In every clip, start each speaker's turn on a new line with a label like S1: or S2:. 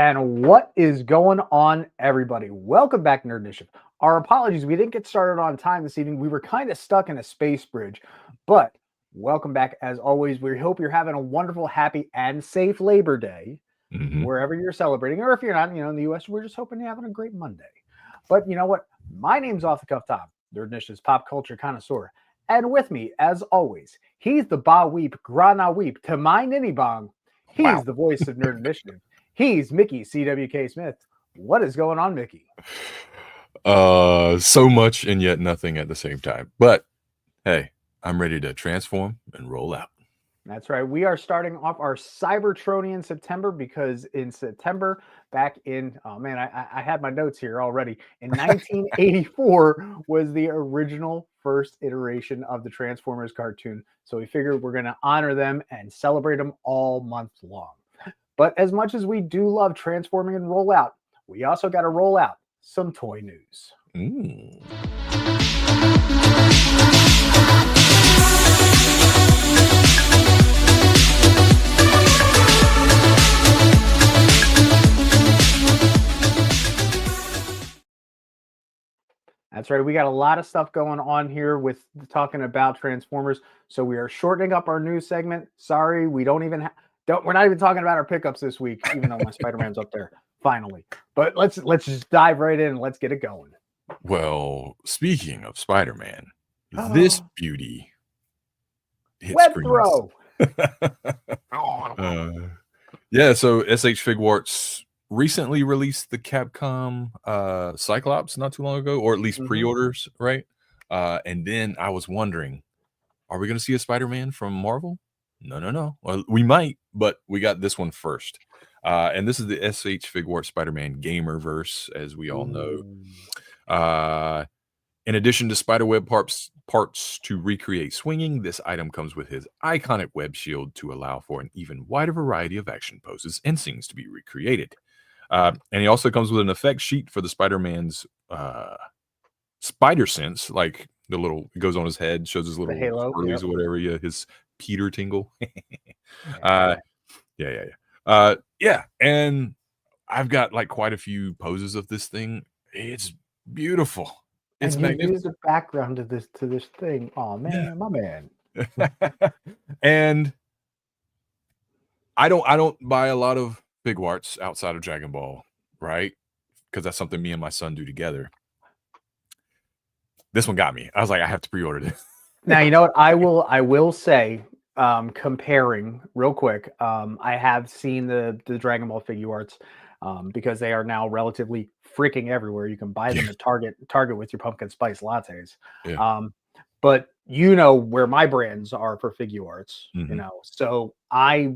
S1: And what is going on, everybody? Welcome back, Nerd Initiative. Our apologies, we didn't get started on time this evening. We were kind of stuck in a space bridge, but welcome back as always. We hope you're having a wonderful, happy, and safe Labor Day, wherever you're celebrating, or if you're not, in the U.S., we're just hoping you're having a great Monday. But you know what? My name's Off the Cuff Tom, Nerd Initiative's pop culture connoisseur, and with me, as always, he's the Ba Weep, Grana Weep to my Ninny Bong. He's the voice of Nerd Initiative. He's Mickey CWK Smith. What is going on, Mickey?
S2: So much and yet nothing at the same time. But hey, I'm ready to transform and roll out.
S1: That's right. We are starting off our Cybertronian September because in September, back in, I had my notes here already. In 1984 was the original first iteration of the Transformers cartoon. So we figured we're going to honor them and celebrate them all month long. But as much as we do love transforming and roll out, we also got to roll out some toy news. That's right. We got a lot of stuff going on here with talking about Transformers. So we are shortening up our news segment. Sorry, we don't even we're not even talking about our pickups this week, even though my Spider-Man's up there finally. But let's just dive right in and let's get it going.
S2: Well, speaking of Spider-Man, this beauty
S1: web throw.
S2: So SH Figuarts recently released the Capcom Cyclops not too long ago, or at least pre-orders, right? And then I was wondering, are we going to see a Spider-Man from Marvel? No. Well, we might, but we got this one first. And this is the SH Figuarts Spider-Man Gamerverse, as we all know. In addition to spiderweb parts to recreate swinging, this item comes with his iconic web shield to allow for an even wider variety of action poses and scenes to be recreated. And he also comes with an effect sheet for the Spider-Man's spider sense, like the little, it goes on his head, shows his little
S1: halo,
S2: swirlies or whatever, his Peter tingle. And I've got like quite a few poses of this thing. It's beautiful. It's magnificent.
S1: Use the background of this thing. Oh man, my man.
S2: And I don't buy a lot of Figuarts outside of Dragon Ball, right? Because that's something me and my son do together. This one got me. I was like, I have to pre-order this.
S1: Now, you know what? I will say, comparing real quick, I have seen the Dragon Ball Figuarts because they are now relatively freaking everywhere. You can buy them at Target with your pumpkin spice lattes. But you know where my brands are for Figuarts, so I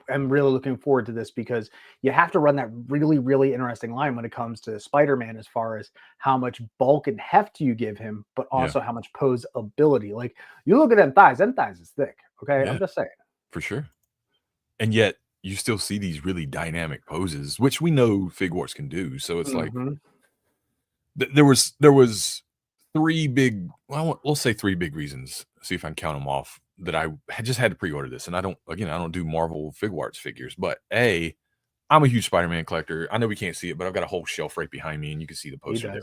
S1: am really looking forward to this because you have to run that really, really interesting line when it comes to Spider-Man as far as how much bulk and heft you give him, but also how much pose ability. Like you look at them thighs is thick. Okay. I'm just saying. For
S2: sure. And yet you still see these really dynamic poses, which we know Figuarts can do. So it's like there was three big, we'll say three big reasons. See if I can count them off that I just had to pre-order this. And I don't do Marvel Figuarts figures, but I'm a huge Spider-Man collector. I know we can't see it, but I've got a whole shelf right behind me and you can see the poster there.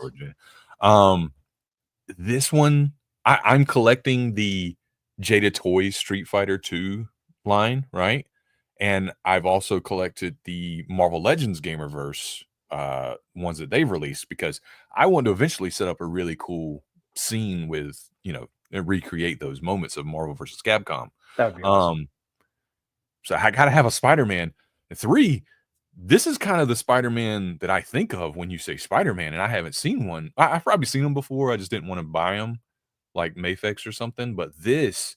S2: This one, I'm collecting the Jada Toys Street Fighter 2 line, right? And I've also collected the Marvel Legends Gamerverse ones that they've released because I want to eventually set up a really cool scene with, and recreate those moments of Marvel versus Capcom.
S1: That would be awesome.
S2: So I gotta have a Spider-Man. 3, this is kind of the Spider-Man that I think of when you say Spider-Man, and I haven't seen one. I've probably seen them before. I just didn't want to buy them like Mayfex or something. But this,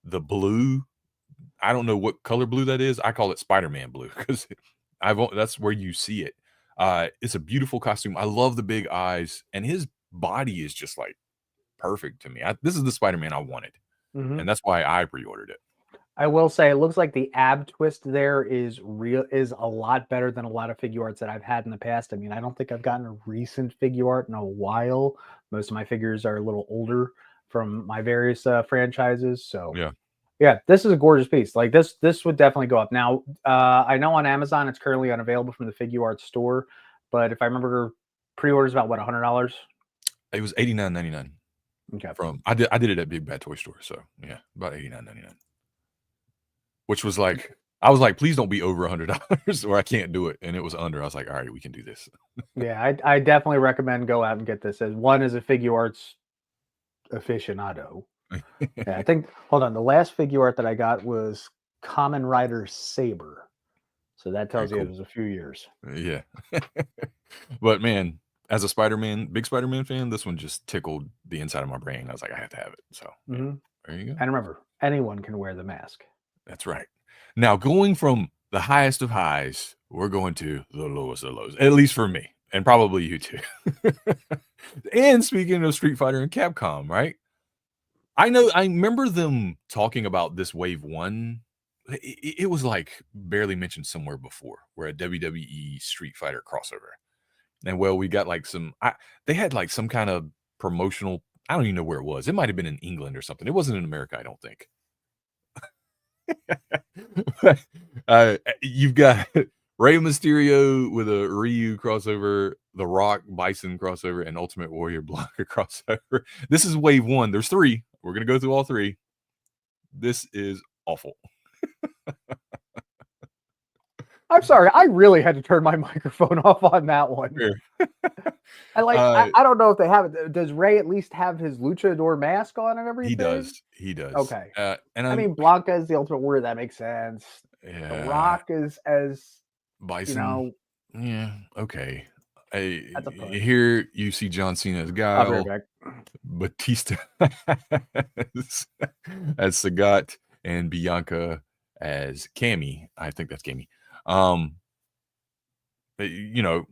S2: the blue, I don't know what color blue that is. I call it Spider-Man blue because that's where you see it. It's a beautiful costume. I love the big eyes, and his body is just like perfect to me. This is the Spider-Man I wanted, and that's why I pre-ordered it.
S1: I will say it looks like the ab twist there is a lot better than a lot of Figuarts that I've had in the past. I mean, I don't think I've gotten a recent Figuart in a while. Most of my figures are a little older from my various franchises. So
S2: yeah,
S1: Yeah, this is a gorgeous piece. Like this would definitely go up. Now, I know on Amazon it's currently unavailable from the Figure Arts store, but if I remember, pre-orders about what, $100?
S2: It was $89.99
S1: Okay.
S2: from I did it at Big Bad Toy Store, so yeah, about $89.99. Which was like I was like, "Please don't be over $100 or I can't do it," and it was under. I was like, "All right, we can do this."
S1: Yeah, I definitely recommend go out and get this. As one is a Figure Arts aficionado. Yeah, I think. Hold on, the last figure art that I got was Kamen Rider Saber, so that
S2: Very
S1: tells you it
S2: cool.
S1: was a few years.
S2: Yeah. But man, as a big Spider-Man fan, this one just tickled the inside of my brain. I was like, "I have to have it." So, yeah,
S1: Hmm.
S2: there you go.
S1: And remember, anyone can wear the mask.
S2: That's right. Now, going from the highest of highs, we're going to the lowest of lows, at least for me, and probably you too. And speaking of Street Fighter and Capcom, right? I remember them talking about this wave one. It was like barely mentioned somewhere before, where a WWE Street Fighter crossover. And well, we got like they had like some kind of promotional. I don't even know where it was. It might have been in England or something. It wasn't in America, I don't think. You've got Rey Mysterio with a Ryu crossover, The Rock Bison crossover, and Ultimate Warrior Blanca crossover. This is wave one. There's three. We're gonna go through all three. This is awful.
S1: I'm sorry, I really had to turn my microphone off on that one.
S2: Fair.
S1: I don't know if they have it. Does Ray at least have his luchador mask on and everything?
S2: He does. He does.
S1: Okay.
S2: And
S1: I mean, Blanca is the Ultimate Warrior. That makes sense. The
S2: yeah,
S1: Rock is as
S2: Bison. Yeah. Okay.
S1: that's a push.
S2: Here you see John Cena as
S1: I'll be right
S2: Guile,
S1: back.
S2: Batista as Sagat, and Bianca as Cammy. I think that's Cammy. You know,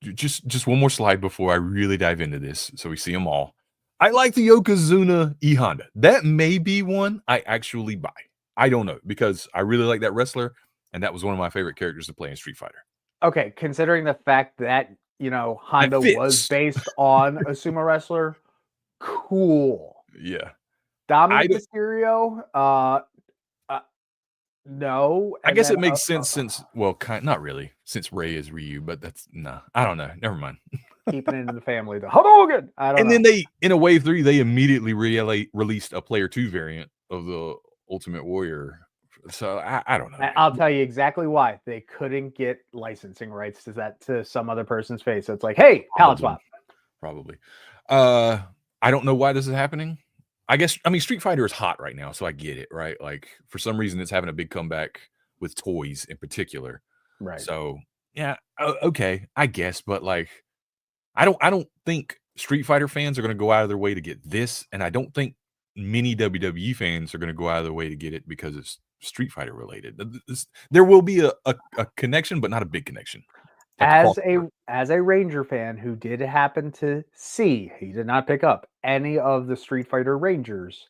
S2: just one more slide before I really dive into this, so we see them all. I like the Yokozuna E Honda. That may be one I actually buy. I don't know because I really like that wrestler, and that was one of my favorite characters to play in Street Fighter.
S1: Okay, considering the fact that Honda was
S2: fits.
S1: based on a sumo wrestler, cool.
S2: Yeah.
S1: Dominic Mysterio, no.
S2: I
S1: And
S2: guess
S1: then
S2: it makes sense since not really, since Ray is Ryu, but that's nah. I don't know. Never mind.
S1: keeping it in the family, the Hadouken. I don't know.
S2: And then they, in a wave 3, they immediately released a player 2 variant of the Ultimate Warrior. So I don't know.
S1: I'll tell you exactly why they couldn't get licensing rights to some other person's face. So it's like, hey, palette swap.
S2: Probably. I don't know why this is happening. I mean, Street Fighter is hot right now, so I get it, right? Like, for some reason, it's having a big comeback with toys in particular.
S1: Right.
S2: So, yeah, okay, I guess, but like, I don't think Street Fighter fans are going to go out of their way to get this, and I don't think many WWE fans are going to go out of their way to get it because it's Street Fighter related. There will be a connection, but not a big connection.
S1: Like as a Ranger fan who did happen to see, he did not pick up any of the Street Fighter Rangers.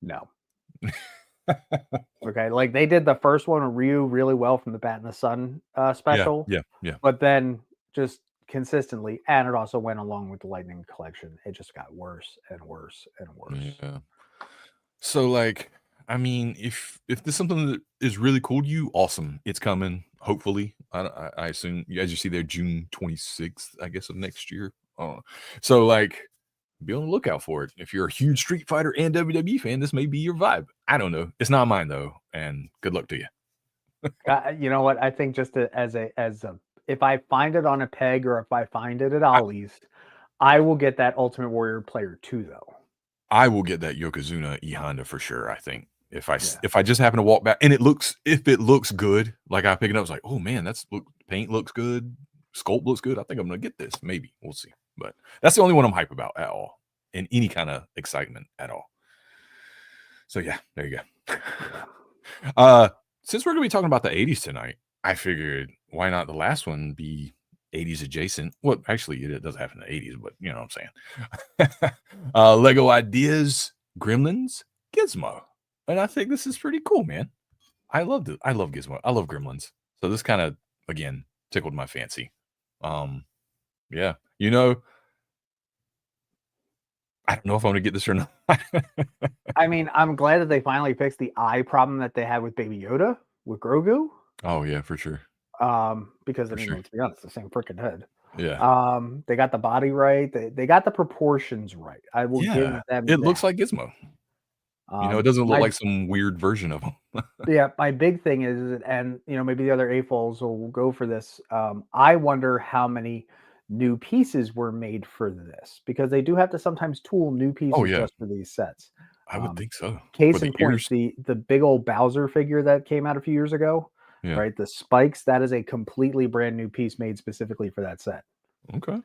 S1: No. Okay, like they did the first one of Ryu really well from the Bat in the Sun special.
S2: Yeah.
S1: But then just consistently, and it also went along with the Lightning Collection. It just got worse and worse and worse.
S2: Yeah. So, like, I mean, if this is something that is really cool to you, awesome. It's coming. Hopefully, I assume, as you see there, June 26th, I guess, of next year. So, like, be on the lookout for it. If you're a huge Street Fighter and WWE fan, this may be your vibe. I don't know. It's not mine though, and good luck to you.
S1: You know what? I think just as a if I find it on a peg or if I find it at Ollie's, I will get that Ultimate Warrior Player 2 though.
S2: I will get that Yokozuna E Honda for sure. I think if I just happen to walk back and if it looks good, like I pick it up, it's like, oh man, paint looks good, sculpt looks good. I think I'm gonna get this. Maybe we'll see, but that's the only one I'm hype about at all, in any kind of excitement at all. So yeah, there you go. Since we're gonna be talking about the 80s tonight, I figured why not the last one be 80s adjacent. Well, actually, it does happen in the 80s, but you know what I'm saying. Lego Ideas, Gremlins, Gizmo. And I think this is pretty cool, man. I loved it. I love Gizmo. I love Gremlins. So this kind of, again, tickled my fancy. Yeah. I don't know if I'm gonna get this or not.
S1: I mean, I'm glad that they finally fixed the eye problem that they had with Baby Yoda with Grogu.
S2: Oh yeah, for sure.
S1: Because I
S2: For
S1: mean,
S2: sure.
S1: let's be honest, the same freaking head.
S2: Yeah.
S1: They got the body right. They got the proportions right. I will
S2: Yeah.
S1: give them
S2: It looks
S1: that.
S2: like Gizmo. It doesn't look
S1: My
S2: like some weird version of him.
S1: Yeah, my big thing is, and maybe the other AFOLs will go for this. I wonder how many new pieces were made for this because they do have to sometimes tool new
S2: Oh
S1: pieces
S2: yeah,
S1: just for these sets.
S2: I would
S1: Um,
S2: think so. For
S1: Case
S2: the
S1: in point,
S2: ears.
S1: the big old Bowser figure that came out a few years ago,
S2: Yeah.
S1: right? The spikes, that is a completely brand new piece made specifically for that set.
S2: Okay.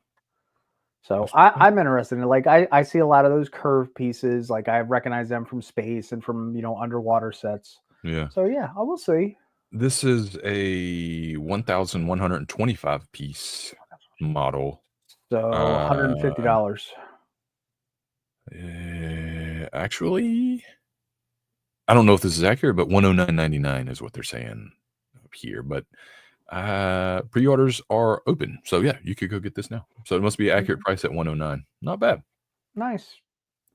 S1: So
S2: That's pretty
S1: I'm interested in it. Like I see a lot of those curved pieces. Like I recognize them from space and from underwater sets.
S2: Yeah.
S1: So yeah, I will see.
S2: This is a 1,125 piece model.
S1: So
S2: Uh,
S1: $150.
S2: actually, I don't know if this is accurate, but 109.99 is what they're saying up here. But pre-orders are open, so yeah, you could go get this now. So it must be accurate price at 109. Not bad.
S1: Nice.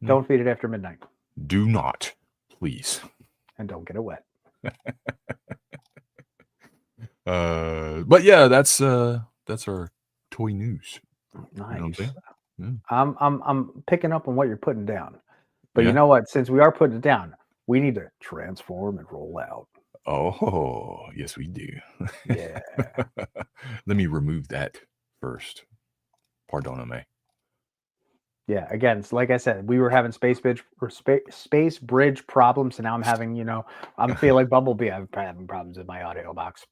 S2: Yeah.
S1: Don't feed it after midnight.
S2: Do not, please.
S1: And don't get it wet.
S2: But yeah, that's our toy news.
S1: Nice.
S2: You know what I'm saying? Yeah.
S1: I'm picking up on what you're putting down. But you
S2: Yeah.
S1: know what? Since we are putting it down, we need to transform and roll out.
S2: Oh, yes, we do.
S1: Yeah.
S2: Let me remove that first. Pardon me.
S1: Yeah, again, it's like I said, we were having space bridge problems, and now I'm having, I'm feeling like Bumblebee. I'm having problems with my audio box.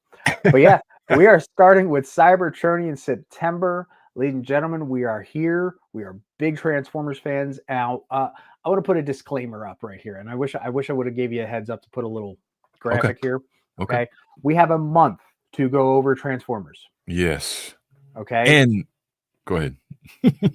S1: But yeah, we are starting with Cybertronian September. Ladies and gentlemen, we are here. We are big Transformers fans. Now, I want to put a disclaimer up right here, and I wish I would have gave you a heads up to put a little graphic here. Okay, we have a month to go over Transformers.
S2: Yes.
S1: Okay,
S2: and go ahead.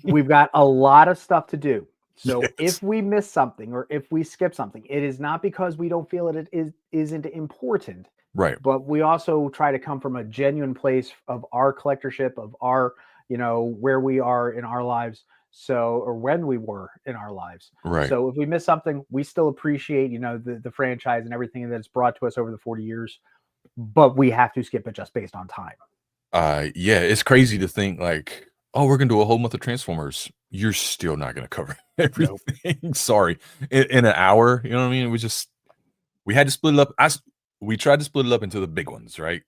S1: We've got a lot of stuff to do. So if we miss something or if we skip something, it is not because we don't feel it isn't important.
S2: Right.
S1: But we also try to come from a genuine place of our collectorship, of our, where we are in our lives. So, or when we were in our lives.
S2: Right.
S1: So if we miss something, we still appreciate, the franchise and everything that's brought to us over the 40 years. But we have to skip it just based on time.
S2: Yeah, it's crazy to think like, oh, we're gonna do a whole month of Transformers. You're still not gonna cover everything. Nope. Sorry, in an hour. You know what I mean? We had to split it up. We tried to split it up into the big ones, right?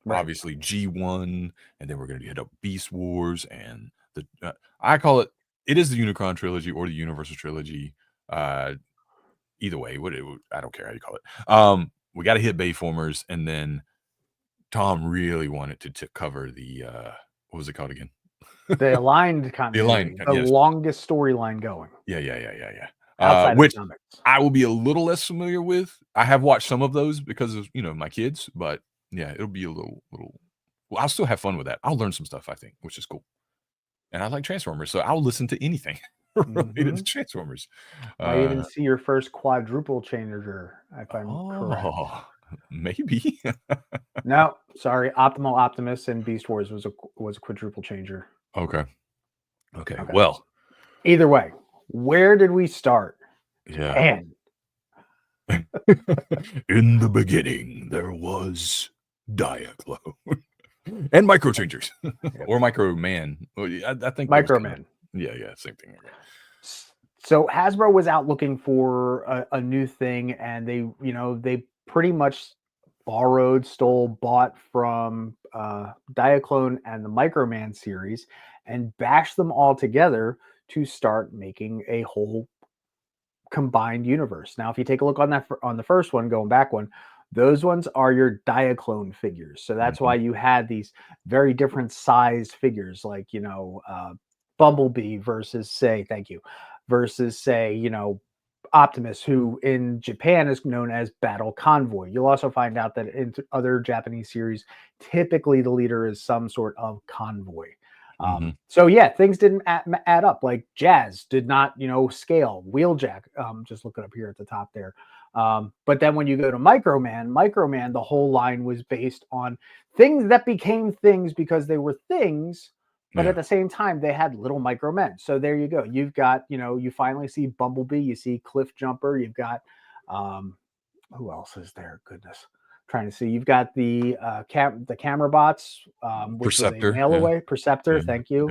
S2: Obviously G1, and then we're gonna hit up Beast Wars and the. I call it. It is the Unicron trilogy or the Universal trilogy. Either way, I don't care how you call it. We got to hit Bayformers, and then Tom really wanted to cover the what was it called again?
S1: The aligned continuity, the longest storyline going.
S2: Yeah.
S1: Outside
S2: which
S1: of comics.
S2: I will be a little less familiar with. I have watched some of those because of my kids, but yeah, it'll be a little. Well, I'll still have fun with that. I'll learn some stuff, I think, which is cool. And I like Transformers, so I'll listen to anything related to Transformers.
S1: Might even see your first quadruple changer, if I'm correct.
S2: Maybe.
S1: No, sorry. Optimal Optimus and Beast Wars was a quadruple changer.
S2: Okay. Well,
S1: either way, where did we start?
S2: Yeah. In the beginning, there was Diaclone and Microchangers or Micro Man. I think
S1: Micro Man.
S2: Yeah, same thing.
S1: So Hasbro was out looking for a new thing, and they pretty much bought from Diaclone and the Micro Man series and bashed them all together to start making a whole combined universe. Now, if you take a look on the first one, going back one, those ones are your Diaclone figures. So that's why you had these very different sized figures, like Bumblebee versus say Optimus, who in Japan is known as Battle Convoy. You'll also find out that in other Japanese series, typically the leader is some sort of convoy. So yeah, things didn't add up. Like Jazz did not, scale. Wheeljack, just look it up here at the top there. But then when you go to Micro Man, the whole line was based on things that became things because they were things, But at the same time, they had little micro men. So there you go. You've got, you finally see Bumblebee, you see Cliff Jumper, you've got who else is there? Goodness. Trying to see. You've got the camera bots, which was a mail away. Perceptor, thank you.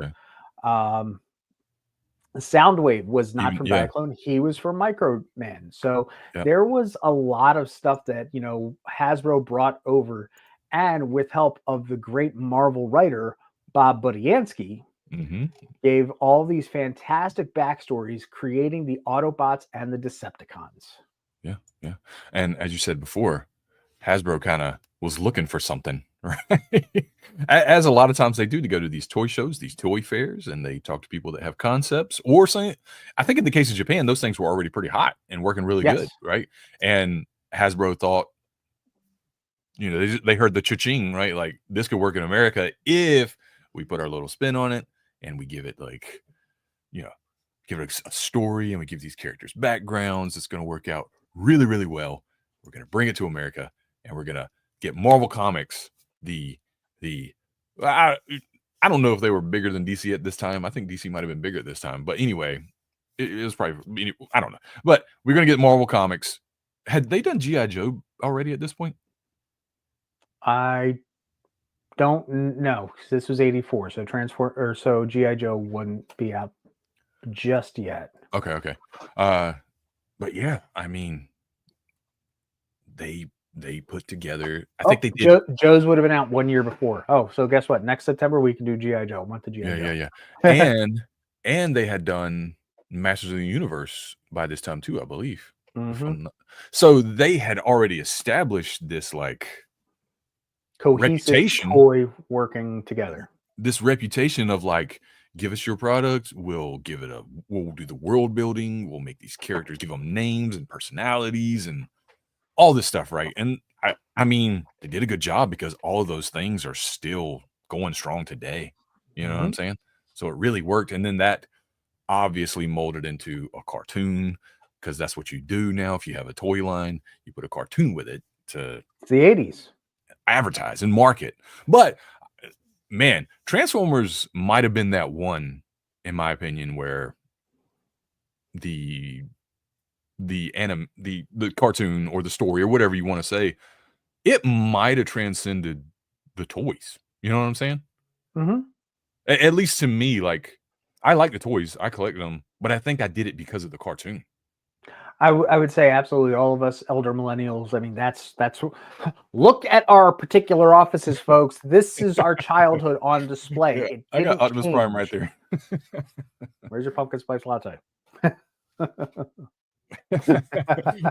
S1: Soundwave was not from Diaclone. He was from Microman. So there was a lot of stuff that, Hasbro brought over, and with help of the great Marvel writer, Bob Budiansky, gave all these fantastic backstories, creating the Autobots and the Decepticons.
S2: Yeah. And as you said before, Hasbro kind of was looking for something, right? As a lot of times they do, to go to these toy shows, these toy fairs, and they talk to people that have concepts or something. I think in the case of Japan, those things were already pretty hot and working really good, right? And Hasbro thought, they heard the cha-ching, right? Like, this could work in America if we put our little spin on it and we give it give it a story, and we give these characters backgrounds. It's going to work out really, really well. We're going to bring it to America, and we're going to get Marvel Comics. I don't know if they were bigger than DC at this time. I think DC might have been bigger at this time, but anyway, it was probably, I don't know. But we're going to get Marvel Comics. Had they done G.I. Joe already at this point?
S1: I don't know. This was 84, so G.I. Joe wouldn't be out just yet.
S2: Okay. But yeah, I mean, they put together. I think they did.
S1: Joe's would have been out 1 year before. Oh, so guess what? Next September we can do G.I. Joe. Want the G.I. Joe?
S2: Yeah. and they had done Masters of the Universe by this time too, I believe. So they had already established this
S1: cohesive
S2: reputation,
S1: toy working together.
S2: This reputation of give us your product, we'll do the world building, we'll make these characters, give them names and personalities and all this stuff, right? And I mean, they did a good job, because all of those things are still going strong today. You know what I'm saying? So it really worked. And then that obviously molded into a cartoon, because that's what you do now. If you have a toy line, you put a cartoon with it to
S1: it's the 80s.
S2: Advertise and market. But man, Transformers might have been that one, in my opinion, where the cartoon or the story or whatever you want to say, it might have transcended the toys. You know what I'm saying? At least to me, I like the toys, I collect them, but I think I did it because of the cartoon.
S1: I would say absolutely all of us elder millennials. I mean, that's look at our particular offices, folks. This is our childhood on display.
S2: I got Optimus Prime right there.
S1: Where's your pumpkin spice latte?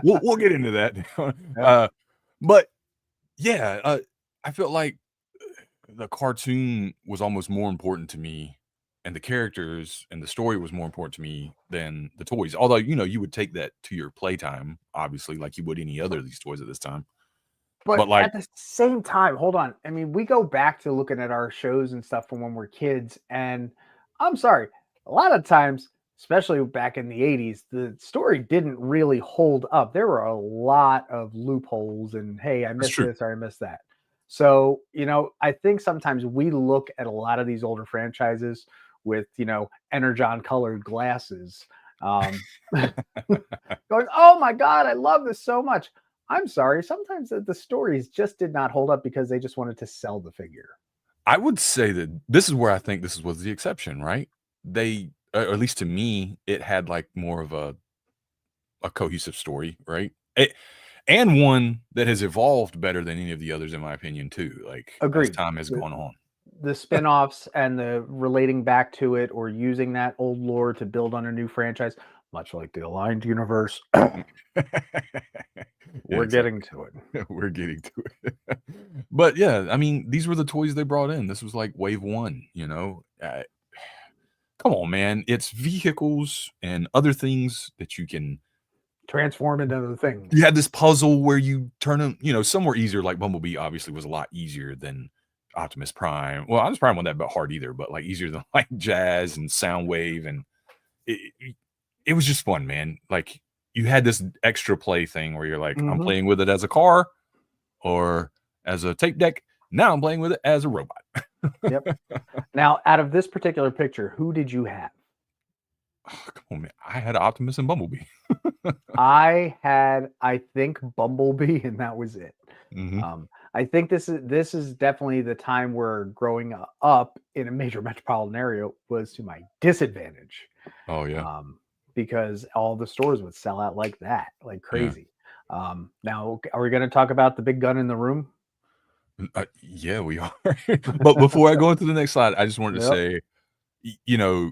S2: we'll get into that. But yeah, I felt like the cartoon was almost more important to me, and the characters and the story was more important to me than the toys. Although, you would take that to your playtime, obviously, like you would any other of these toys at this time.
S1: But at the same time, hold on. I mean, we go back to looking at our shows and stuff from when we're kids, and I'm sorry, a lot of times, especially back in the 80s, the story didn't really hold up. There were a lot of loopholes, and hey, I missed this or I missed that. So, I think sometimes we look at a lot of these older franchises with, Energon colored glasses, going, oh my God, I love this so much. I'm sorry. Sometimes the stories just did not hold up because they just wanted to sell the figure.
S2: I would say that this is where I think this was the exception, right? They, or at least to me, it had more of a cohesive story, right? And one that has evolved better than any of the others, in my opinion, too.
S1: Agreed.
S2: As time has gone on.
S1: The spin-offs and the relating back to it, or using that old lore to build on a new franchise, much like the Aligned Universe. We're getting to it.
S2: We're getting to it. But yeah, I mean, these were the toys they brought in. This was wave one, come on, man. It's vehicles and other things that you can
S1: transform into other things.
S2: You had this puzzle where you turn them, some were easier, like Bumblebee obviously was a lot easier than Optimus Prime. Well, Optimus Prime wasn't that hard either, but easier than Jazz and Soundwave, and it was just fun, man. You had this extra play thing where you're I'm playing with it as a car or as a tape deck. Now I'm playing with it as a robot.
S1: Yep. Now, out of this particular picture, who did you have?
S2: Oh, come on, man. I had Optimus and Bumblebee.
S1: I think Bumblebee, and that was it.
S2: Mhm.
S1: I think this is definitely the time where growing up in a major metropolitan area was to my disadvantage,
S2: Oh, yeah.
S1: because all the stores would sell out like that, like
S2: Yeah.
S1: crazy. Now, are we going to talk about the big gun in the room?
S2: Yeah, we are. But before I go into the next slide, I just wanted to
S1: Yep.
S2: say, you know,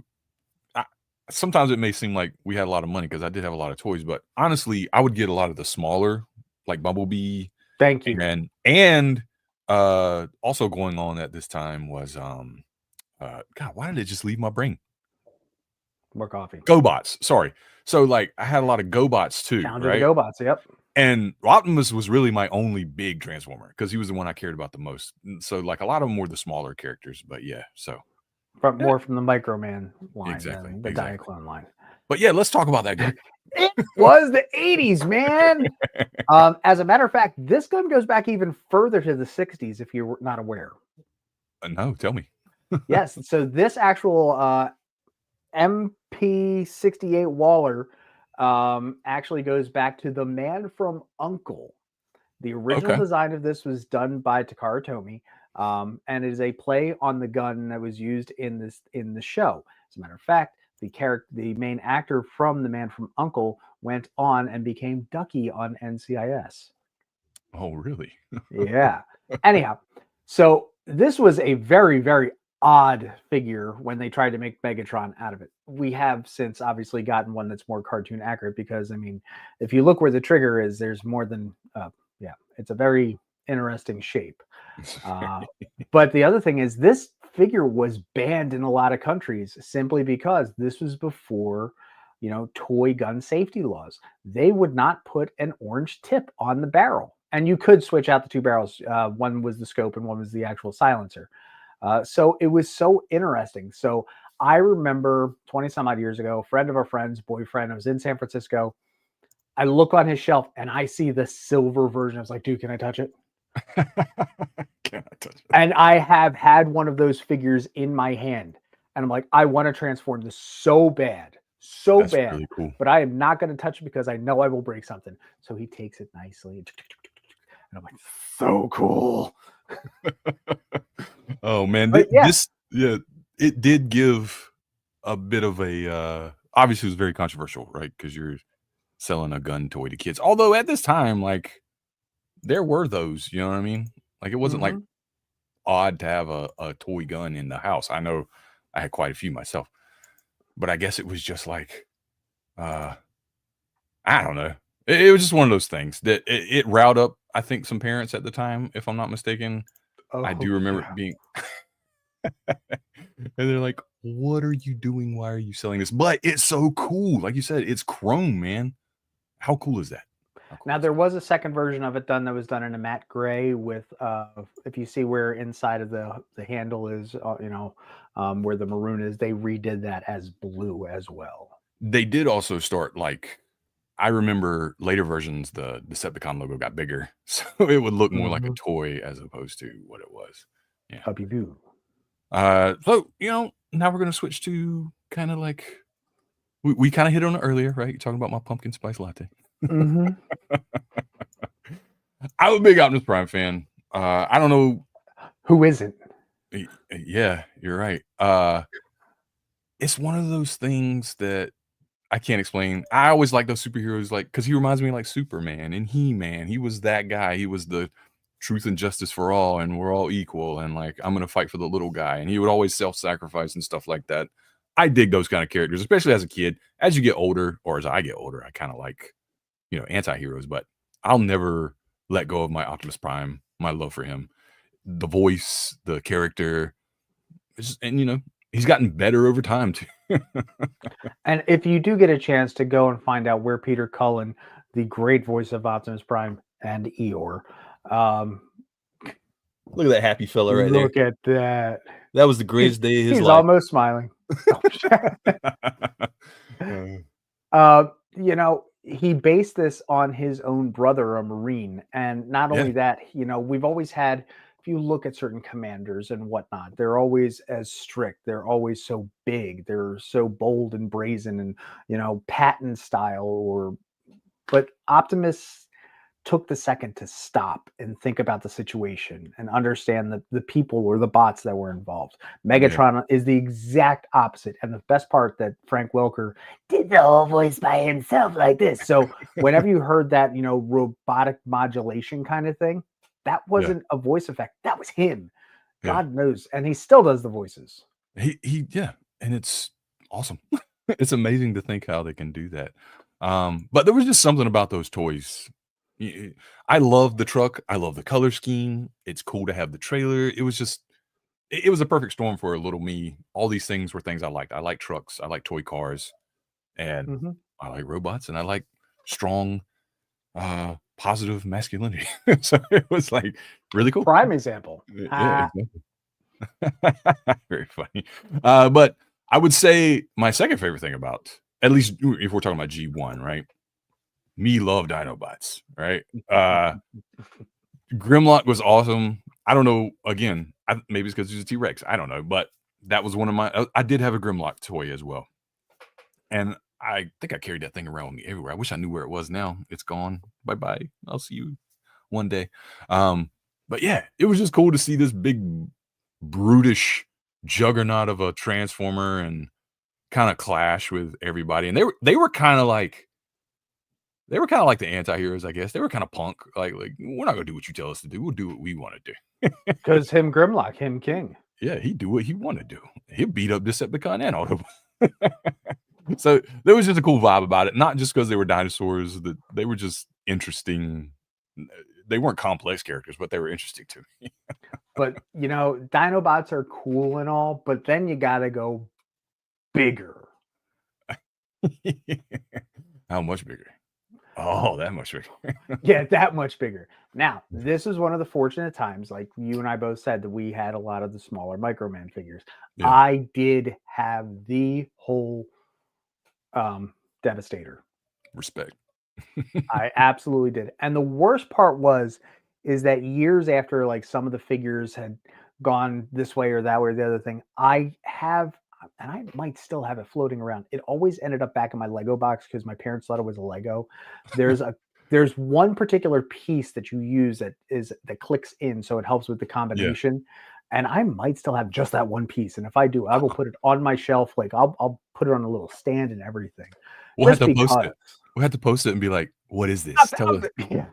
S2: I, sometimes it may seem like we had a lot of money because I did have a lot of toys, but honestly, I would get a lot of the smaller, like Bumblebee,
S1: Thank you.
S2: and also going on at this time was God, why did it just leave my brain?
S1: More coffee.
S2: GoBots. Sorry. So like I had a lot of GoBots too,
S1: Down to the
S2: right?
S1: GoBots. Yep.
S2: And Optimus was really my only big Transformer because he was the one I cared about the most. So like a lot of them were the smaller characters, but yeah. So
S1: But
S2: yeah,
S1: more from the Microman line
S2: exactly,
S1: than the
S2: exactly.
S1: Diaclone line.
S2: But yeah, let's talk about that gun.
S1: It was the 80s, man. As a matter of fact, this gun goes back even further to the 60s, if you're not aware.
S2: No, tell me.
S1: Yes. So this actual MP68 Waller actually goes back to the Man from Uncle. The original
S2: Okay.
S1: design of this was done by Takara Tomy, and it is a play on the gun that was used in the show. As a matter of fact, the main actor from The Man from Uncle, went on and became Ducky on NCIS.
S2: Oh, really?
S1: Yeah. Anyhow, so this was a very, very odd figure when they tried to make Megatron out of it. We have since obviously gotten one that's more cartoon accurate because, I mean, if you look where the trigger is, there's more than, yeah, it's a very interesting shape. But the other thing is, this figure was banned in a lot of countries simply because this was before, toy gun safety laws. They would not put an orange tip on the barrel, and you could switch out the two barrels. One was the scope, and one was the actual silencer. So it was so interesting. So I remember 20 some odd years ago, a friend of a friend's boyfriend, I was in San Francisco. I look on his shelf and I see the silver version. I was like, dude, can I touch it?
S2: Can I touch it?
S1: And I have had one of those figures in my hand. And I'm like, I want to transform this so bad,
S2: That's really cool.
S1: but I am not going to touch it because I know I will break something. So he takes it nicely. And I'm like, so cool.
S2: Oh man,
S1: But yeah.
S2: it did give a bit of a obviously it was very controversial, right? Because you're selling a gun toy to kids. Although at this time, like there were those, you know what I mean? Like it wasn't like
S1: Mhm.
S2: odd to have a toy gun in the house. I know I had quite a few myself, but I guess it was just like uh I don't know. It was just one of those things that it riled up, I think, some parents at the time, if I'm not mistaken. I
S1: Oh,
S2: do remember it
S1: yeah.
S2: being and they're like, "What are you doing? Why are you selling this?" But it's so cool. Like you said, it's chrome, man. How cool is that? How cool
S1: Now
S2: is
S1: there was a second version of it done that was done in a matte gray with, if you see where inside of the handle is, where the maroon is, they redid that as blue as well.
S2: They did also start like I remember later versions, the Decepticon logo got bigger, so it would look more like a
S1: Mhm.
S2: toy as opposed to what it was. Yeah.
S1: Puppy blue.
S2: So now we're gonna switch to kind of like we kind of hit on it earlier, right? You're talking about my pumpkin spice latte.
S1: Mhm.
S2: I'm a big Optimus Prime fan. I don't know.
S1: Who isn't?
S2: Yeah, you're right. It's one of those things that I can't explain. I always like those superheroes, like because he reminds me of, like Superman and He-Man. He was that guy. He was the truth and justice for all, and we're all equal. And like I'm gonna fight for the little guy. And he would always self-sacrifice and stuff like that. I dig those kind of characters, especially as a kid. As you get older, or as I get older, I kind of like anti-heroes, but I'll never let go of my Optimus Prime, my love for him. The voice, the character, and he's gotten better over time too.
S1: And if you do get a chance to go and find out where Peter Cullen, the great voice of Optimus Prime and Eeyore, um,
S3: Look at that happy fella right there.
S1: look at that.
S3: That was the greatest day of his
S1: He's
S3: life.
S1: almost smiling. He based this on his own brother, a Marine. And not only that, we've always had if you look at certain commanders and whatnot, they're always as strict. They're always so big. They're so bold and brazen and, Patton style. But Optimus took the second to stop and think about the situation and understand the people or the bots that were involved. Megatron is the exact opposite. And the best part that Frank Welker did the whole voice by himself like this. So whenever you heard that, robotic modulation kind of thing, that wasn't a voice effect. That was him. God knows. And he still does the voices.
S2: And it's awesome. It's amazing to think how they can do that. But there was just something about those toys. I love the truck. I love the color scheme. It's cool to have the trailer. It was a perfect storm for a little me. All these things were things I liked. I like trucks. I like toy cars, and I like robots, and I like strong, positive masculinity. So it was like really cool.
S1: Prime example.
S2: Yeah, exactly. Very funny. But I would say my second favorite thing about, at least if we're talking about G1, right? Me love Dinobots, right? Grimlock was awesome. I don't know. Again, maybe it's because he's a T-Rex. I don't know, but that was one of my. I did have a Grimlock toy as well, and I think I carried that thing around with me everywhere. I wish I knew where it was now. It's gone. Bye bye. I'll see you one day. But yeah, it was just cool to see this big, brutish juggernaut of a transformer and kind of clash with everybody. And they were kind of like. They were kind of like the anti-heroes, I guess. They were kind of punk. Like we're not going to do what you tell us to do. We'll do what we want to do.
S1: Because him Grimlock, him King.
S2: Yeah, he'd do what he want to do. He'll beat up Decepticon and Autobot. So there was just a cool vibe about it. Not just because they were dinosaurs. They were just interesting. They weren't complex characters, but they were interesting to me.
S1: But, Dinobots are cool and all, but then you got to go bigger.
S2: How much bigger? Oh, that much bigger.
S1: Yeah, that much bigger. Now, this is one of the fortunate times, like you and I both said, that we had a lot of the smaller Microman figures. Yeah. I did have the whole Devastator.
S2: Respect.
S1: I absolutely did. And the worst part is that years after, like, some of the figures had gone this way or that way or the other thing, I have, and I might still have it floating around. It always ended up back in my Lego box because my parents thought it was a Lego. There's one particular piece that you use that clicks in, so it helps with the combination. Yeah. And I might still have just that one piece. And if I do, I will put it on my shelf. Like I'll put it on a little stand and everything.
S2: We'll have to post it. We'll have to post it and be like, "What is this? Tell us." Yeah.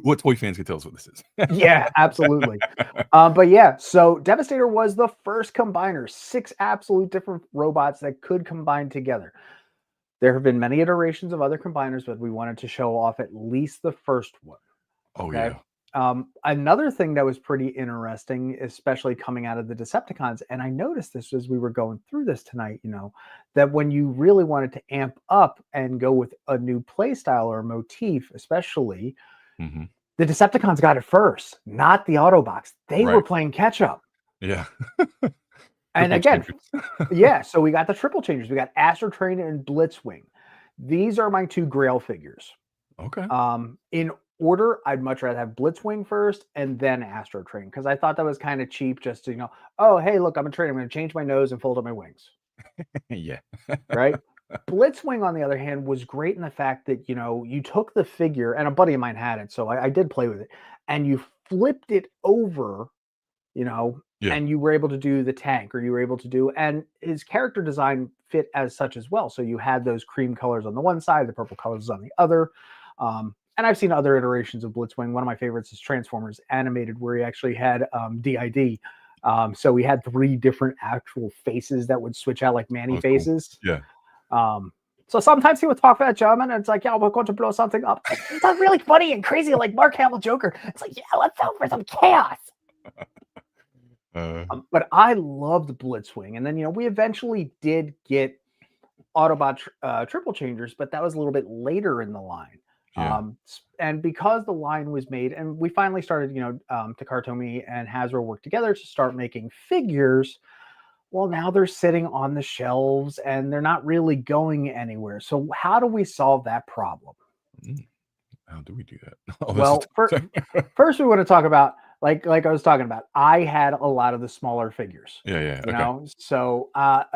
S2: What toy fans can tell us what this is?
S1: Yeah, absolutely. But yeah, so Devastator was the first combiner. 6 absolute different robots that could combine together. There have been many iterations of other combiners, but we wanted to show off at least the first one.
S2: Oh, okay?
S1: Another thing that was pretty interesting, especially coming out of the Decepticons, and I noticed this as we were going through this tonight, that when you really wanted to amp up and go with a new play style or motif, especially, the Decepticons got it first, not the Autobots. They were playing catch up.
S2: Yeah.
S1: And again, so we got the triple changers. We got Astrotrain and Blitzwing. These are my 2 Grail figures.
S2: Okay.
S1: In order, I'd much rather have Blitzwing first and then Astrotrain, because I thought that was kind of cheap just to, oh, hey, look, I'm a trainer. I'm going to change my nose and fold up my wings.
S2: Yeah.
S1: Right? Blitzwing, on the other hand, was great in the fact that, you took the figure, and a buddy of mine had it, so I did play with it, and you flipped it over, and you were able to do the tank, or you were able to do, and his character design fit as such as well. So you had those cream colors on the one side, the purple colors on the other. And I've seen other iterations of Blitzwing. One of my favorites is Transformers Animated, where he actually had DID. So we had 3 different actual faces that would switch out like Manny faces.
S2: Cool. Yeah.
S1: So sometimes he would talk that German, and it's like, yeah, we're going to blow something up. It's not really funny and crazy like Mark Hamill Joker. It's like, yeah, let's go for some chaos. But I loved Blitzwing. And then, we eventually did get Autobot triple changers, but that was a little bit later in the line. Yeah. And because the line was made, and we finally started, Takara and Hasbro worked together to start making figures. Well, now they're sitting on the shelves and they're not really going anywhere. So how do we solve that problem?
S2: How do we do that?
S1: Well, first we want to talk about like I was talking about, I had a lot of the smaller figures.
S2: Yeah.
S1: You
S2: Okay.
S1: know, so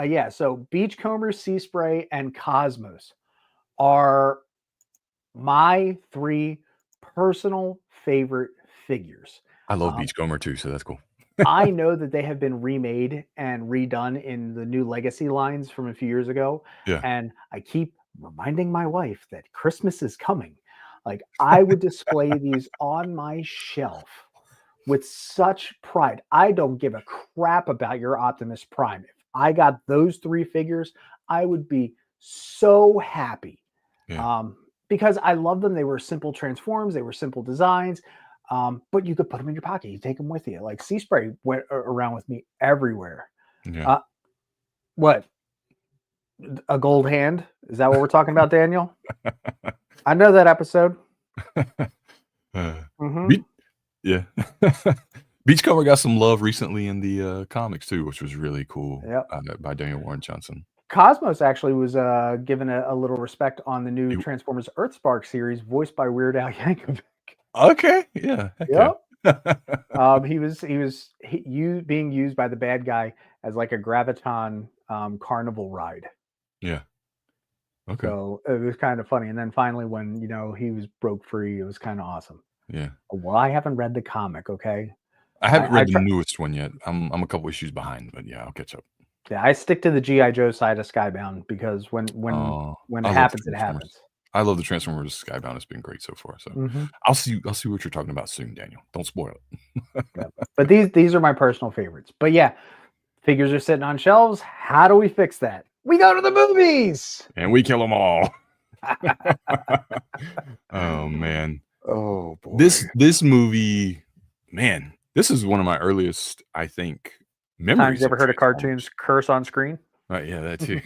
S1: yeah, so Beachcomber, Sea Spray, and Cosmos are my 3 personal favorite figures.
S2: I love
S1: Um,
S2: Beachcomber too, so that's cool.
S1: I know that they have been remade and redone in the new Legacy lines from a few years ago,
S2: Yeah.
S1: and I keep reminding my wife that Christmas is coming. Like, I would display these on my shelf with such pride. I don't give a crap about your Optimus Prime. If I got those 3 figures, I would be so happy.
S2: Yeah.
S1: Because I love them. They were simple transforms, they were simple designs, but you could put them in your pocket. You take them with you. Like Sea Spray went around with me everywhere.
S2: Yeah.
S1: What? A gold hand? Is that what we're talking about, Daniel? I know that episode.
S2: Yeah. Beachcomber got some love recently in the comics too, which was really cool.
S1: Yep.
S2: By Daniel Warren Johnson.
S1: Cosmos actually was given a little respect on the new
S2: You-
S1: Transformers Earthspark series, voiced by Weird Al Yankovic.
S2: Okay. Yeah. Heck
S1: Yep.
S2: yeah.
S1: He was being used by the bad guy as like a Graviton carnival ride.
S2: Yeah. Okay.
S1: So it was kind of funny. And then finally, when he was broke free, it was kind of awesome.
S2: Yeah.
S1: Well, I haven't read the comic. Okay.
S2: I haven't read the
S1: try-
S2: newest one yet. I'm a couple issues behind, but yeah, I'll catch up.
S1: Yeah, I stick to the GI Joe side of Skybound because when it happens, it happens.
S2: I love the Transformers. Skybound has been great so far. So I'll see what you're talking about soon, Daniel. Don't spoil it.
S1: Yeah. But these are my personal favorites. But yeah, figures are sitting on shelves. How do we fix that? We go to the movies
S2: and we kill them all. Oh man.
S1: Oh boy.
S2: This movie, man, this is one of my earliest, I think, memories.
S1: Times you ever heard of cartoons curse on screen?
S2: Yeah, that too.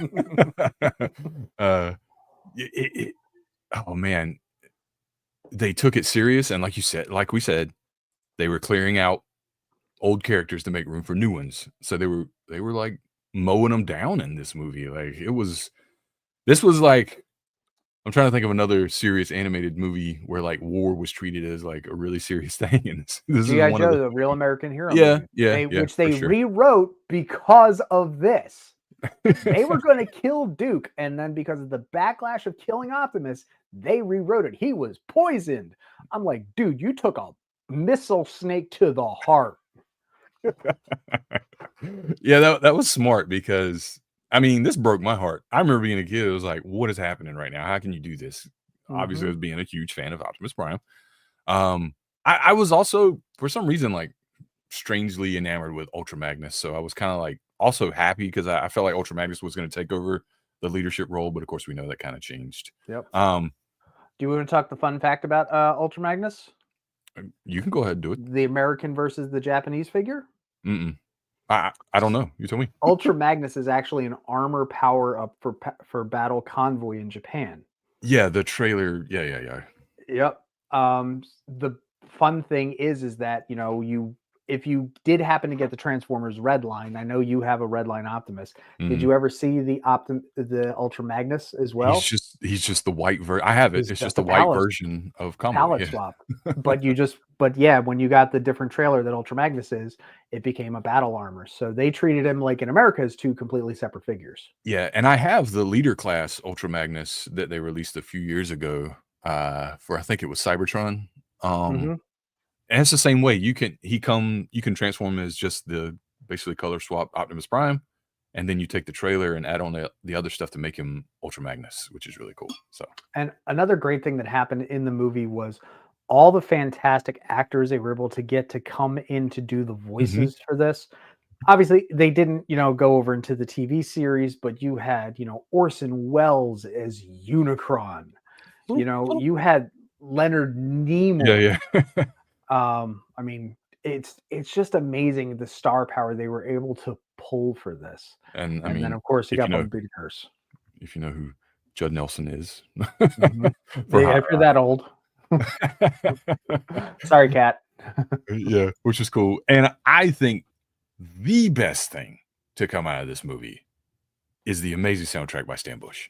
S2: Oh man, they took it serious, and like we said, they were clearing out old characters to make room for new ones. So they were like mowing them down in this movie. Like this was like, I'm trying to think of another serious animated movie where like war was treated as like a really serious thing. And this
S1: G.I.
S2: is one
S1: Joe,
S2: of
S1: the Real American Hero
S2: movie.
S1: which they rewrote because of this. They were going to kill Duke, and then because of the backlash of killing Optimus, they rewrote it. He was poisoned. I'm like, dude, you took a missile snake to the heart.
S2: Yeah, that was smart because I mean, this broke my heart. I remember being a kid. It was like, what is happening right now? How can you do this? Obviously, I was being a huge fan of Optimus Prime. I was also, for some reason, like strangely enamored with Ultra Magnus. So I was kind of like also happy because I felt like Ultra Magnus was going to take over the leadership role. But of course, we know that kind of changed.
S1: Yep. Do you want to talk the fun fact about Ultra Magnus?
S2: You can go ahead and do it.
S1: The American versus the Japanese figure?
S2: I don't know. You tell me.
S1: Ultra Magnus is actually an armor power up for battle convoy in Japan.
S2: Yeah, the trailer. Yeah.
S1: Yep. The fun thing is that if you did happen to get the Transformers Red Line, I know you have a Red Line Optimus. Did you ever see the Ultra Magnus as well?
S2: He's just the white version. I have it. It's just the white version of Combo.
S1: Palette swap. But when you got the different trailer that Ultra Magnus is, it became a battle armor. So they treated him like in America as 2 completely separate figures.
S2: Yeah, and I have the leader class Ultra Magnus that they released a few years ago for I think it was Cybertron. And it's the same way. You can transform as just the basically color swap Optimus Prime, and then you take the trailer and add on the other stuff to make him Ultra Magnus, which is really cool. So,
S1: and another great thing that happened in the movie was all the fantastic actors they were able to get to come in to do the voices for this. Obviously, they didn't, go over into the TV series, but you had, Orson Welles as Unicron. You had Leonard Nimoy.
S2: Yeah.
S1: I mean, it's just amazing the star power they were able to pull for this.
S2: And
S1: then, of course, you got Bumblebee Curse.
S2: If you know who Judd Nelson is.
S1: If you're that old. Sorry, Kat.
S2: Yeah, which is cool. And I think the best thing to come out of this movie is the amazing soundtrack by Stan Bush.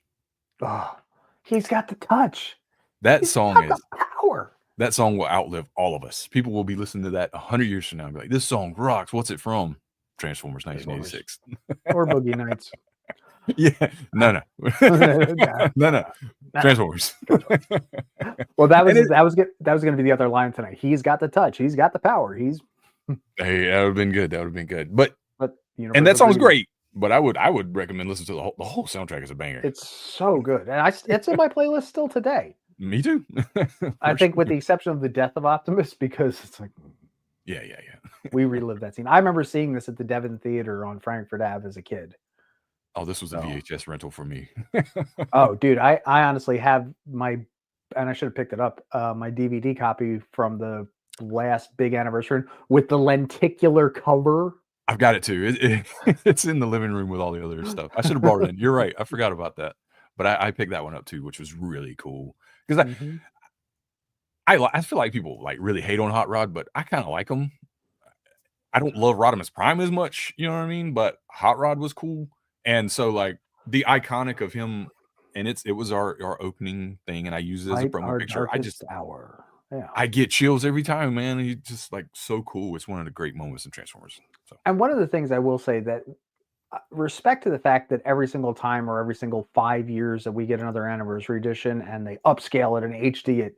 S1: Oh, he's got the touch.
S2: That song is
S1: power.
S2: that song will outlive all of us. People will be listening to that 100 years from now and be like, this song rocks. What's it from? Transformers 1986.
S1: Or Boogie Nights.
S2: Yeah. No. No. Transformers.
S1: Well, that was going to be the other line tonight. He's got the touch. He's got the power. Hey,
S2: that would have been good. That would have been good. But
S1: and
S2: that song's great. But I would recommend listening to the whole soundtrack is a banger.
S1: It's so good, and it's in my playlist still today.
S2: Me too.
S1: I think, with the exception of the death of Optimus, because it's like,
S2: yeah.
S1: We relived that scene. I remember seeing this at the Devon Theater on Frankfurt Ave as a kid.
S2: Oh, this was a VHS rental for me.
S1: Oh, dude, I honestly have and I should have picked it up, my DVD copy from the last big anniversary with the lenticular cover.
S2: I've got it too. It's in the living room with all the other stuff. I should have brought it in. You're right. I forgot about that. But I picked that one up too, which was really cool. Because I feel like people like really hate on Hot Rod, but I kind of like him. I don't love Rodimus Prime as much, you know what I mean? But Hot Rod was cool. And so like the iconic of him, and it was our opening thing, and I use it as a promo picture. I get chills every time, man. He's just like so cool. It's one of the great moments in Transformers. So.
S1: And one of the things I will say, that respect to the fact that every single time or every single 5 years that we get another anniversary edition and they upscale it and HD it,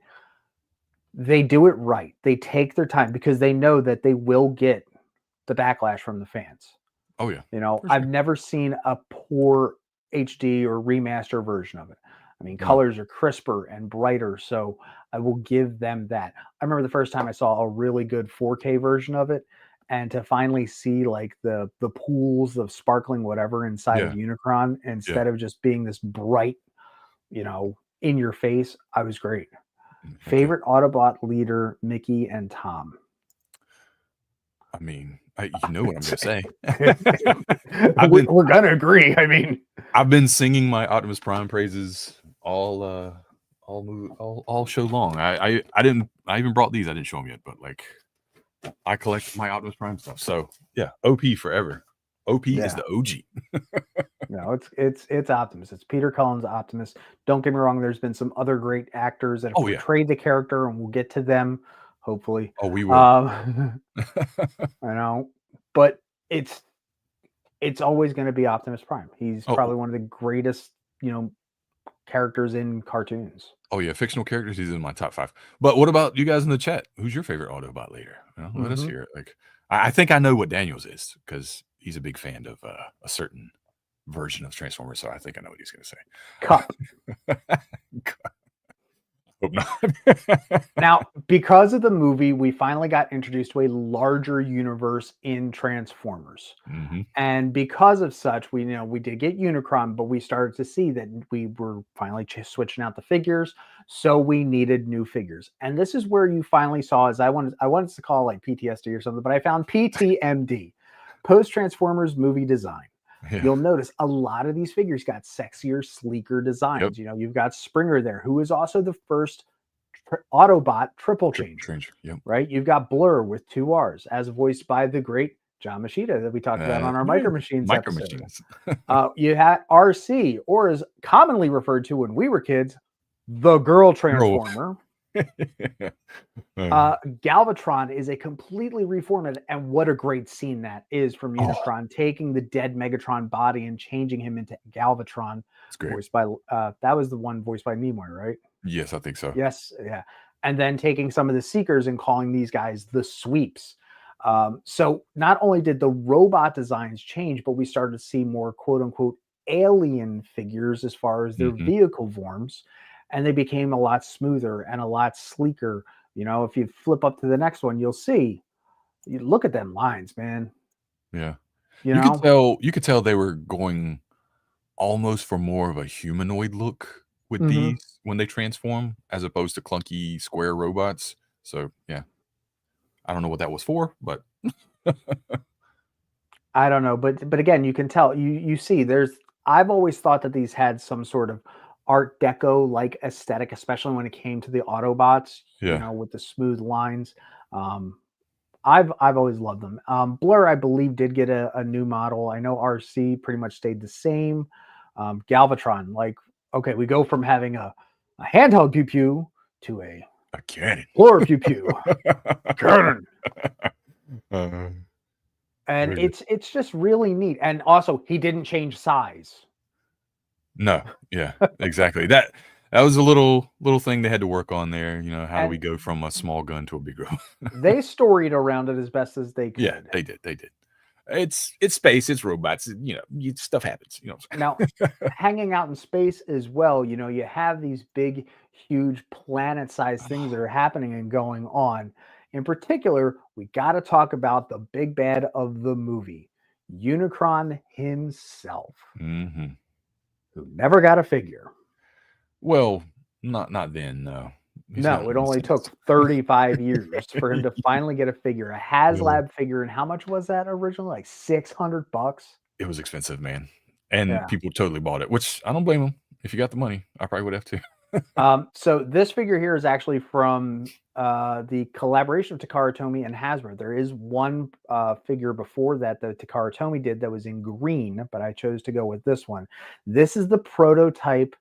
S1: they do it right. They take their time because they know that they will get the backlash from the fans.
S2: Oh yeah.
S1: You know, I've never seen a poor HD or remaster version of it. I mean, colors are crisper and brighter, so I will give them that. I remember the first time I saw a really good 4K version of it, and to finally see like the pools of sparkling whatever inside of Unicron instead of just being this bright, you know, in your face, I was great. Favorite Autobot leader, Mickey and Tom.
S2: I mean, you know what I'm gonna say.
S1: We're gonna agree. I mean,
S2: I've been singing my Optimus Prime praises all show long. I even brought these. I didn't show them yet, but like I collect my Optimus Prime stuff. So yeah, OP forever. OP is the OG.
S1: No, it's Optimus. It's Peter Cullen's Optimus. Don't get me wrong. There's been some other great actors that have portrayed the character, and we'll get to them hopefully.
S2: Oh, we will.
S1: I know, but it's always going to be Optimus Prime. He's probably one of the greatest, you know, characters in cartoons.
S2: Oh yeah, fictional characters. He's in my top 5. But what about you guys in the chat? Who's your favorite Autobot leader? Well, let us hear it. Like, I think I know what Daniel's is because he's a big fan of a certain version of Transformers. So I think I know what he's going to say.
S1: Cup.
S2: Hope not.
S1: Now, because of the movie, we finally got introduced to a larger universe in Transformers. And because of such, we did get Unicron, but we started to see that we were finally switching out the figures. So we needed new figures. And this is where you finally saw, I wanted to call it like PTSD or something, but I found PTMD, post-Transformers movie design. Yeah. You'll notice a lot of these figures got sexier, sleeker designs. Yep. You know, you've got Springer there, who is also the first Autobot triple changer.
S2: Yep.
S1: Right? You've got Blur with 2 R's, as voiced by the great John Machida that we talked about on our Micro Machines episode. You had RC, or as commonly referred to when we were kids, the Girl Transformer. Galvatron is a completely reformatted, and what a great scene that is from Unicron, taking the dead Megatron body and changing him into Galvatron.
S2: It's great.
S1: Voiced by that was the one voiced by Nimoy, right?
S2: Yes, I think so.
S1: Yes, yeah. And then taking some of the Seekers and calling these guys the Sweeps. So not only did the robot designs change, but we started to see more quote unquote alien figures as far as their vehicle forms. And they became a lot smoother and a lot sleeker. You know, if you flip up to the next one, you'll see. You look at them lines, man.
S2: Yeah,
S1: you
S2: could tell they were going almost for more of a humanoid look with these when they transform, as opposed to clunky square robots. So yeah, I don't know what that was for, but
S1: I don't know. But again, you can tell. You see, I've always thought that these had some sort of Art Deco like aesthetic, especially when it came to the Autobots, you know, with the smooth lines. I've always loved them. Blur, I believe, did get a new model. I know RC pretty much stayed the same. Galvatron, like, okay, we go from having a handheld pew pew to a
S2: A cannon.
S1: Floor pew pew. Cannon.
S2: Uh,
S1: And
S2: very good.
S1: it's just really neat. And also, he didn't change size.
S2: No, yeah, exactly. That was a little thing they had to work on there. You know, how do we
S1: And
S2: go from a small gun to a big gun?
S1: they storied around it as best as they
S2: Yeah,
S1: could.
S2: they did. They did. It's space. It's robots. You know, stuff happens. You know.
S1: Now, hanging out in space as well, you know, you have these big, huge planet-sized things that are happening and going on. In particular, we got to talk about the big bad of the movie, Unicron himself,
S2: Hmm.
S1: who never got a figure.
S2: Well, not then. No, he's
S1: No,
S2: gotten
S1: it
S2: one
S1: only
S2: since.
S1: took 35 years for him to finally get a figure, a HasLab figure. And how much was that originally? Like $600?
S2: It was expensive, man, and
S1: Yeah.
S2: people totally bought it, which I don't blame them. If you got the money, I probably would have too.
S1: So this figure here is actually from the collaboration of Takara Tomy and Hasbro. There is one figure before that Takara Tomy did that was in green, but I chose to go with this one. This is the prototype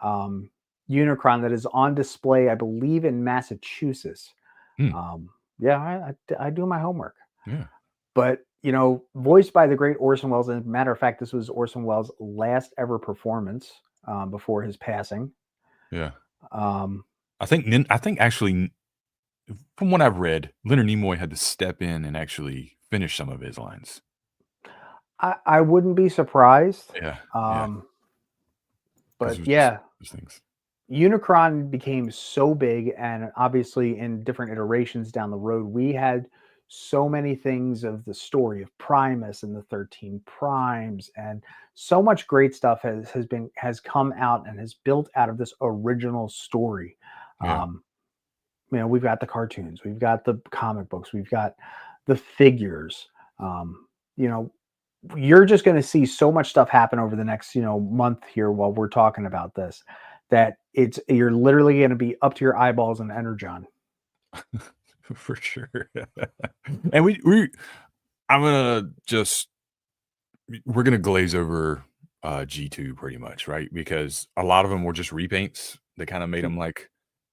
S1: Unicron that is on display, I believe, in Massachusetts. Yeah, I do my homework.
S2: Yeah.
S1: But, you know, voiced by the great Orson Welles. As a matter of fact, this was Orson Welles' last ever performance before his passing.
S2: Yeah.
S1: Um,
S2: I think actually, from what I've read, Leonard Nimoy had to step in and actually finish some of his lines.
S1: I wouldn't be surprised.
S2: Yeah.
S1: But yeah,
S2: those things.
S1: Unicron became so big, and obviously in different iterations down the road, we had so many things of the story of Primus and the 13 Primes, and so much great stuff has come out and has built out of this original story.
S2: Yeah.
S1: You know, we've got the cartoons, we've got the comic books, we've got the figures. You know, you're just going to see so much stuff happen over the next, you know, month here while we're talking about this, that you're literally going to be up to your eyeballs in Energon.
S2: For sure. And we're gonna glaze over G2 pretty much, right? Because a lot of them were just repaints. They kind of made them like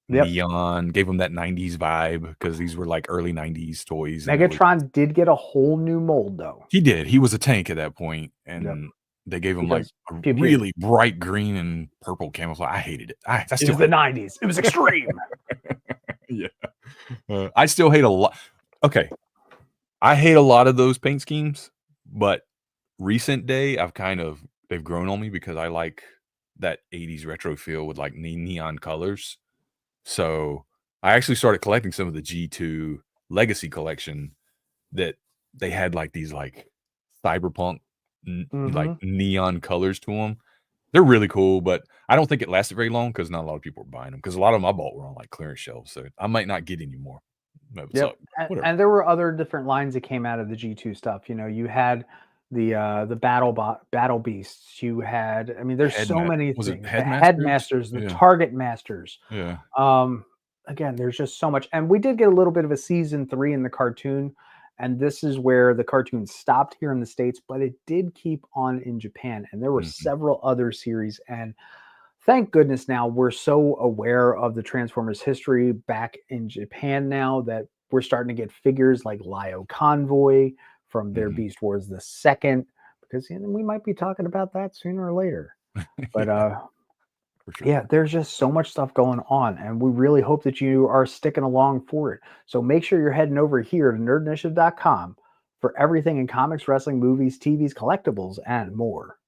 S2: neon, gave them that 90s vibe, because these were like early 90s toys.
S1: Megatron did get a whole new mold though.
S2: He did. He was a tank at that point, and they gave him like a really bright green and purple camouflage. I hated it.
S1: It was the 90s. It was extreme.
S2: Yeah. I still hate a lot. Okay. I hate a lot of those paint schemes, but recent day, they've grown on me because I like that 80s retro feel with like neon colors. So I actually started collecting some of the G2 Legacy collection that they had like these like cyberpunk like neon colors to them. They're really cool, but I don't think it lasted very long because not a lot of people were buying them, because a lot of them I bought were on like clearance shelves, so I might not get any more.
S1: And there were other different lines that came out of the G2 stuff. You know, you had the battle beasts. You had, I mean, there's so many things. The headmasters, the target masters.
S2: Yeah.
S1: Again, there's just so much, and we did get a little bit of a season 3 in the cartoon. And this is where the cartoon stopped here in the States, but it did keep on in Japan. And there were several other series. And thank goodness now we're so aware of the Transformers history back in Japan now that we're starting to get figures like Lio Convoy from their Beast Wars the Second, because we might be talking about that sooner or later. But
S2: Sure.
S1: Yeah, there's just so much stuff going on, and we really hope that you are sticking along for it. So make sure you're heading over here to nerdinitiative.com for everything in comics, wrestling, movies, TVs, collectibles, and more.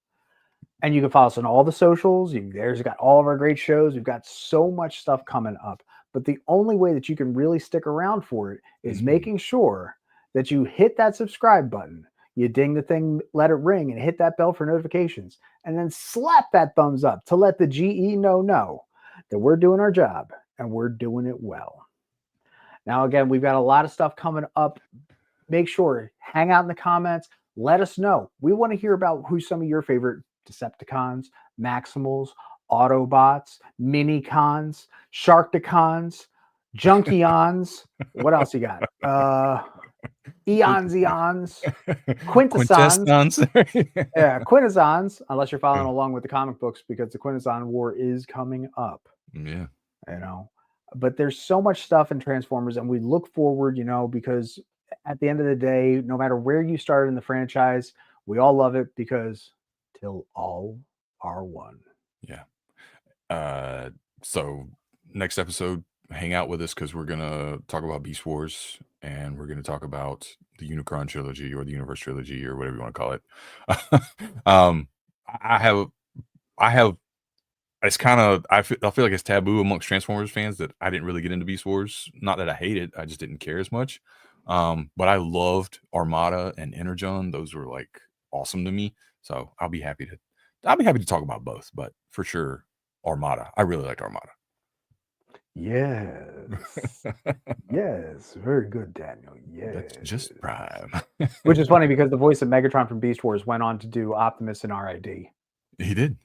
S1: And you can follow us on all the socials. There's got all of our great shows. We've got so much stuff coming up. But the only way that you can really stick around for it is making sure that you hit that subscribe button. You ding the thing, let it ring, and hit that bell for notifications. And then slap that thumbs up to let the GE know that we're doing our job and we're doing it well. Now, again, we've got a lot of stuff coming up. Make sure, hang out in the comments. Let us know. We want to hear about who some of your favorite Decepticons, Maximals, Autobots, Minicons, Sharkticons, Junkions. What else you got? Eons, Quintessons. Yeah, Quintessons, unless you're following along with the comic books, because the Quintesson War is coming up.
S2: Yeah.
S1: You know, But there's so much stuff in Transformers, and we look forward, because at the end of the day, no matter where you started in the franchise, we all love it because till all are one.
S2: Yeah. So next episode, hang out with us because we're gonna talk about Beast Wars, and we're gonna talk about the Unicron trilogy or the Universe trilogy or whatever you want to call it. I have. It's kind of I feel like it's taboo amongst Transformers fans that I didn't really get into Beast Wars. Not that I hate it, I just didn't care as much. But I loved Armada and Energon. Those were like awesome to me. So I'll be happy to talk about both. But for sure, Armada. I really liked Armada.
S1: Yes. Yes. Very good, Daniel. Yes.
S2: That's just prime.
S1: Which is funny because the voice of Megatron from Beast Wars went on to do Optimus and RID.
S2: He did.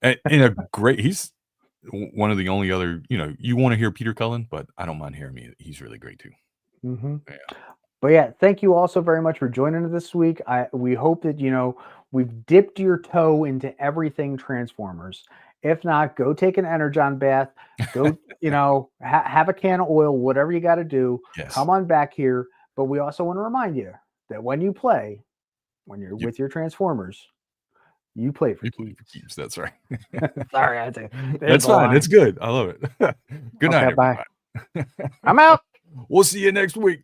S2: And a great. He's one of the only other. You want to hear Peter Cullen, but I don't mind hearing me. He's really great too.
S1: Mm-hmm.
S2: Yeah.
S1: But yeah, thank you all so very much for joining us this week. We hope that we've dipped your toe into everything Transformers. If not, go take an Energon bath. Go, have a can of oil, whatever you got to do.
S2: Yes.
S1: Come on back here. But we also want to remind you that when you play, when you're with your Transformers, you play for keeps.
S2: That's right.
S1: Sorry,
S2: that's fine. It's good. I love it. Good night,
S1: bye.
S2: everybody.
S1: I'm out.
S2: We'll see you next week.